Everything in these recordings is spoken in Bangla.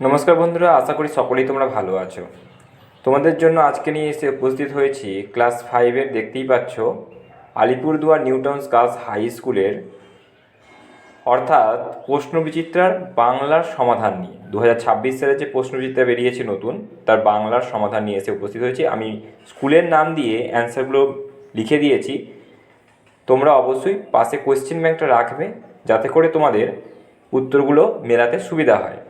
নমস্কার বন্ধুরা, আশা করি সকলেই তোমরা ভালো আছো। তোমাদের জন্য আজকে নিয়ে এসে উপস্থিত হয়েছি ক্লাস 5-এর, দেখতেই পাচ্ছ, আলিপুরদুয়ার নিউটাউন্স গার্লস হাই স্কুলের অর্থাৎ প্রশ্নবিচিত্রার বাংলার সমাধান নিয়ে 2026 সালে যে প্রশ্নবিচিত্রা বেরিয়েছে নতুন, তার বাংলার সমাধান নিয়ে এসে উপস্থিত হয়েছি। আমি স্কুলের নাম দিয়ে অ্যান্সারগুলো লিখে দিয়েছি। তোমরা অবশ্যই পাশে কোয়েশ্চেন ব্যাংকটা রাখবে, যাতে করে তোমাদের উত্তরগুলো মেলাতে সুবিধা হয়।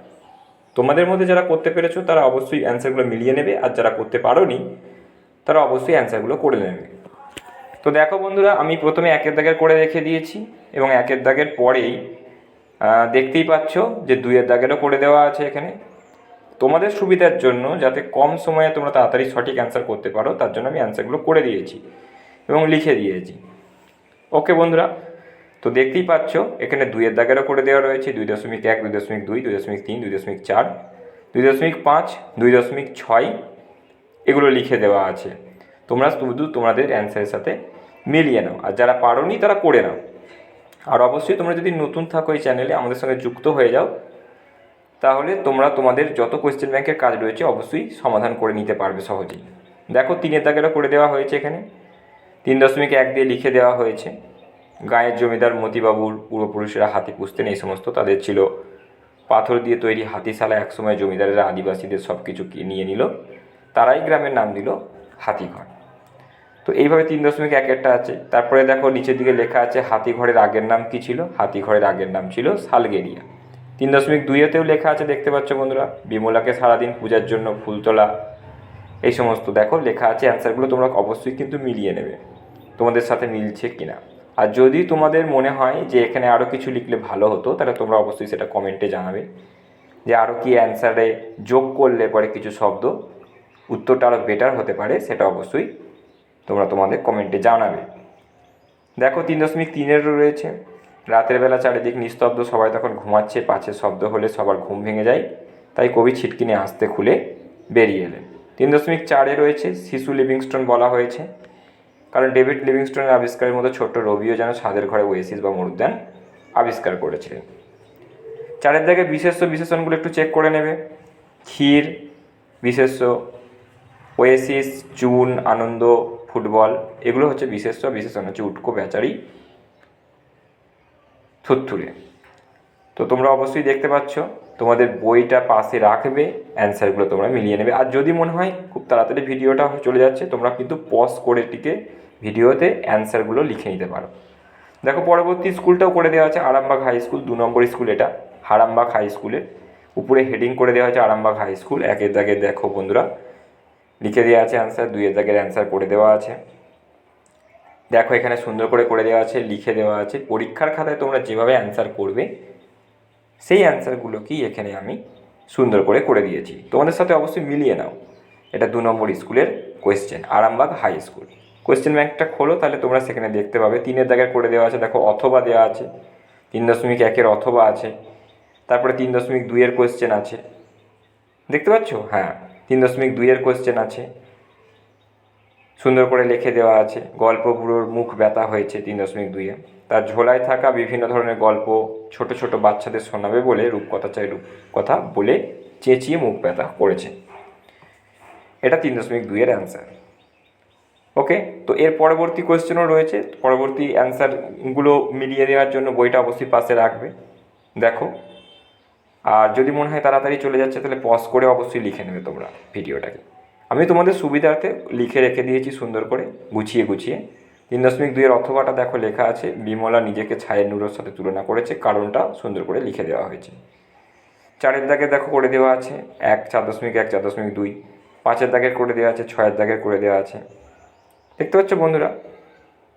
তোমাদের মধ্যে যারা করতে পেরেছো তারা অবশ্যই অ্যান্সারগুলো মিলিয়ে নেবে, আর যারা করতে পারোনি তারা অবশ্যই অ্যান্সারগুলো করে নেবে। তো দেখো বন্ধুরা, আমি প্রথমে একের দাগের করে রেখে দিয়েছি, এবং একের দাগের পরেই দেখতেই পাচ্ছ যে দুইয়ের দাগেরও করে দেওয়া আছে এখানে। তোমাদের সুবিধার জন্য, যাতে কম সময়ে তোমরা তাড়াতাড়ি সঠিক অ্যান্সার করতে পারো, তার জন্য আমি অ্যান্সারগুলো করে দিয়েছি এবং লিখে দিয়েছি। ওকে বন্ধুরা, তো দেখতেই পাচ্ছ এখানে দুইয়ের দাগেরও করে দেওয়া রয়েছে 2.1, 2.2, 2.3, 2.4, 2.5, 2.6, এগুলো লিখে দেওয়া আছে। তোমরা শুধু তোমাদের অ্যান্সারের সাথে মিলিয়ে নাও, আর যারা পারোনি তারা করে নাও। আর অবশ্যই তোমরা যদি নতুন থাকো এই চ্যানেলে, আমাদের সঙ্গে যুক্ত হয়ে যাও, তাহলে তোমরা তোমাদের যত কোয়েশ্চেন ব্যাংকের কাজ রয়েছে অবশ্যই সমাধান করে নিতে পারবে সহজেই। দেখো তিনের দাগেরও করে দেওয়া হয়েছে এখানে, 3.1 দিয়ে লিখে দেওয়া হয়েছে গাঁয়ের জমিদার মতিবাবুর পূর্বপুরুষেরা হাতি পুষতেন, এই সমস্ত তাদের ছিল পাথর দিয়ে তৈরি হাতিশালা। একসময় জমিদারেরা আদিবাসীদের সব কিছু নিয়ে নিল, তারাই গ্রামের নাম দিল হাতিঘর। তো এইভাবে 3.1-একটা আছে। তারপরে দেখো নিচের দিকে লেখা আছে হাতিঘরের আগের নাম কি ছিল। হাতিঘরের আগের নাম ছিল সালগেরিয়া। 3.2-তেও লেখা আছে, দেখতে পাচ্ছ বন্ধুরা, বিমলাকে সারাদিন পূজার জন্য ফুল তোলা, এই সমস্ত দেখো লেখা আছে। অ্যান্সারগুলো তোমরা অবশ্যই কিন্তু মিলিয়ে নেবে তোমাদের সাথে মিলছে কিনা। আর যদি তোমাদের মনে হয় যে এখানে আরও কিছু লিখলে ভালো হতো, তাহলে তোমরা অবশ্যই সেটা কমেন্টে জানাবে, যে আরও কি অ্যান্সারে যোগ করলে পরে কিছু শব্দ উত্তরটা আরও বেটার হতে পারে, সেটা অবশ্যই তোমরা তোমাদের কমেন্টে জানাবে। দেখো 3.3-এরও রয়েছে রাতের বেলা চারিদিক নিস্তব্ধ, সবাই তখন ঘুমাচ্ছে, পাছের শব্দ হলে সবার ঘুম ভেঙে যায়, তাই কবি ছিটকিনি আসতে খুলে বেরিয়ে এলেন। 3.4-এ রয়েছে শিশু লিভিংস্টোন বলা হয়েছে, কারণ ডেভিড লিভিংস্টোনের আবিষ্কারের মতো ছোট্ট রবিও যেন ছাদের ঘরে ওয়েসিস বা মরুদ্যান আবিষ্কার করেছিলেন। 4-এর দাগে বিশেষ্য বিশেষণগুলো একটু চেক করে নেবে। ক্ষীর বিশেষ্য, ওয়েসিস, চুন, আনন্দ, ফুটবল, এগুলো হচ্ছে বিশেষ্য। বিশেষণ হচ্ছে উটকো, বেচারি, থুতথুরে। তো তোমরা অবশ্যই দেখতে পাচ্ছ, তোমাদের বইটা পাশে রাখবে, অ্যান্সারগুলো তোমরা মিলিয়ে নেবে। আর যদি মনে হয় খুব তাড়াতাড়ি ভিডিওটা চলে যাচ্ছে, তোমরা কিন্তু পজ করে টিকে ভিডিওতে অ্যান্সারগুলো লিখে নিতে পারো। দেখো পরবর্তী স্কুলটাও করে দেওয়া আছে, আরামবাগ হাই স্কুল, 2 নম্বর স্কুল এটা, আরামবাগ হাই স্কুলের উপরে হেডিং করে দেওয়া হয়েছে আরামবাগ হাই স্কুল। একের দাগে দেখো বন্ধুরা লিখে দেওয়া আছে অ্যান্সার, 2-এর দাগের অ্যান্সার করে দেওয়া আছে। দেখো এখানে সুন্দর করে দেওয়া আছে, লিখে দেওয়া আছে। পরীক্ষার খাতায় তোমরা যেভাবে অ্যান্সার করবে সেই অ্যান্সারগুলোকেই এখানে আমি সুন্দর করে দিয়েছি। তোমাদের সাথে অবশ্যই মিলিয়ে নাও। এটা 2 নম্বর স্কুলের question, Arambagh high school. Question ব্যাংকটা খোলো, তাহলে তোমরা সেখানে দেখতে পাবে 3-এর দাগের করে দেওয়া আছে। দেখো অথবা দেওয়া আছে, 3.1-এর অথবা আছে। তারপরে 3.2-এর কোয়েশ্চেন আছে, দেখতে পাচ্ছ? হ্যাঁ, 3.2-এর কোয়েশ্চেন আছে, সুন্দর করে লিখে দেওয়া আছে। গল্প বুড়োর মুখ ব্যথা হয়েছে 3.2-এ, তার ঝোলায় থাকা বিভিন্ন ধরনের গল্প ছোট ছোট বাচ্চাদের শোনাবে বলে রূপকথা চাই রূপকথা বলে চেঁচিয়ে মুখ ব্যথা করেছে। এটা 3.2-এর অ্যান্সার। ওকে, তো এর পরবর্তী কোয়েশ্চেনও রয়েছে, পরবর্তী অ্যান্সারগুলো মিলিয়ে দেওয়ার জন্য বইটা অবশ্যই পাশে রাখবে। দেখো, আর যদি মনে হয় তাড়াতাড়ি চলে যাচ্ছে, তাহলে পজ করে অবশ্যই লিখে নেবে তোমরা ভিডিওটাকে। আমি তোমাদের সুবিধার্থে লিখে রেখে দিয়েছি সুন্দর করে গুছিয়ে। 3.2-এর অথবাটা দেখো লেখা আছে, বিমলা নিজেকে ছায়ের নূরের সাথে তুলনা করেছে, কারণটা সুন্দর করে লিখে দেওয়া হয়েছে। 4-এর দাগে দেখো করে দেওয়া আছে 4.1, 4.2, 5-এর দাগের করে দেওয়া আছে, 6-এর দাগের করে দেওয়া আছে, দেখতে পাচ্ছ বন্ধুরা?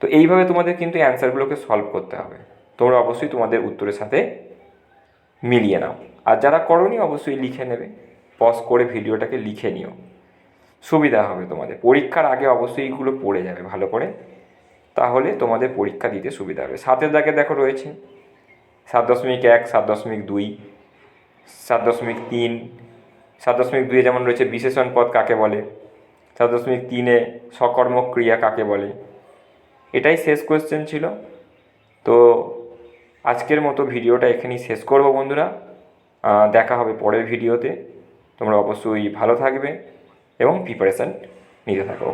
তো এইভাবে তোমাদের কিন্তু অ্যান্সারগুলোকে সলভ করতে হবে। তোমরা অবশ্যই তোমাদের উত্তরের সাথে মিলিয়ে নাও। আর যারা করোনি অবশ্যই লিখে নেবে, পজ করে ভিডিওটাকে লিখে নিও, সুবিধা হবে তোমাদের। পরীক্ষার আগে অবশ্যই এইগুলো পড়ে যাবে ভালো করে, তাহলে তোমাদের পরীক্ষা দিতে সুবিধা হবে। 7-এর দাগে দেখো রয়েছে 7.1, 7.2, 7.3। 7.2-এ যেমন রয়েছে বিশেষণ পদ কাকে বলে, 7.3-এ সকর্মক ক্রিয়া কাকে বলে। এটাই শেষ কোয়েশ্চেন ছিল। তো আজকের মতো ভিডিওটা এখানেই শেষ করব বন্ধুরা। দেখা হবে পরের ভিডিওতে। তোমরা অবশ্যই ভালো থাকবে এবং প্রিপারেশান নিতে থাকো।